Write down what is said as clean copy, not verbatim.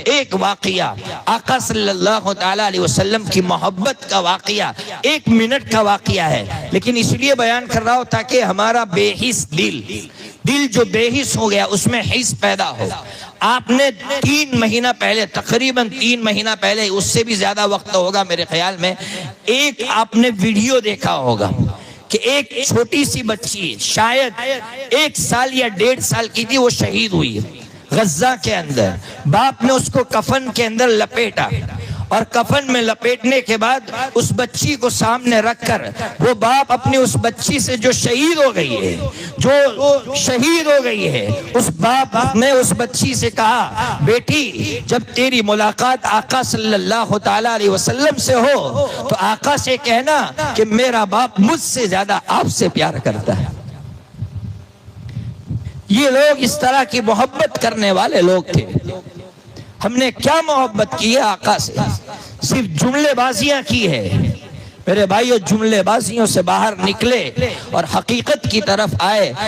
ایک واقعہ آقا صلی اللہ تعالی علیہ وسلم کی محبت کا واقعہ 1 منٹ کا واقعہ ہے، لیکن اس لیے بیان کر رہا ہوں تاکہ ہمارا بے حس دل جو بے حس ہو گیا اس میں حس پیدا ہو۔ آپ نے 3 مہینہ پہلے، تقریباً 3 مہینہ پہلے، اس سے بھی زیادہ وقت ہوگا میرے خیال میں، ایک آپ نے ویڈیو دیکھا ہوگا کہ ایک چھوٹی سی بچی شاید 1 سال یا 1.5 سال کی تھی، وہ شہید ہوئی غزہ کے اندر۔ باپ نے اس کو کفن کے اندر لپیٹا اور کفن میں لپیٹنے کے بعد اس بچی کو سامنے رکھ کر وہ باپ اپنی اس بچی سے جو شہید ہو گئی ہے اس باپ نے اس بچی سے کہا، بیٹی جب تیری ملاقات آقا صلی اللہ تعالی علیہ وسلم سے ہو تو آقا سے کہنا کہ میرا باپ مجھ سے زیادہ آپ سے پیار کرتا ہے۔ یہ لوگ اس طرح کی محبت کرنے والے لوگ تھے۔ ہم نے کیا محبت کی ہے آقا سے؟ صرف جملے بازیاں کی ہے۔ میرے بھائیو، جملے بازیوں سے باہر نکلے اور حقیقت کی طرف آئے۔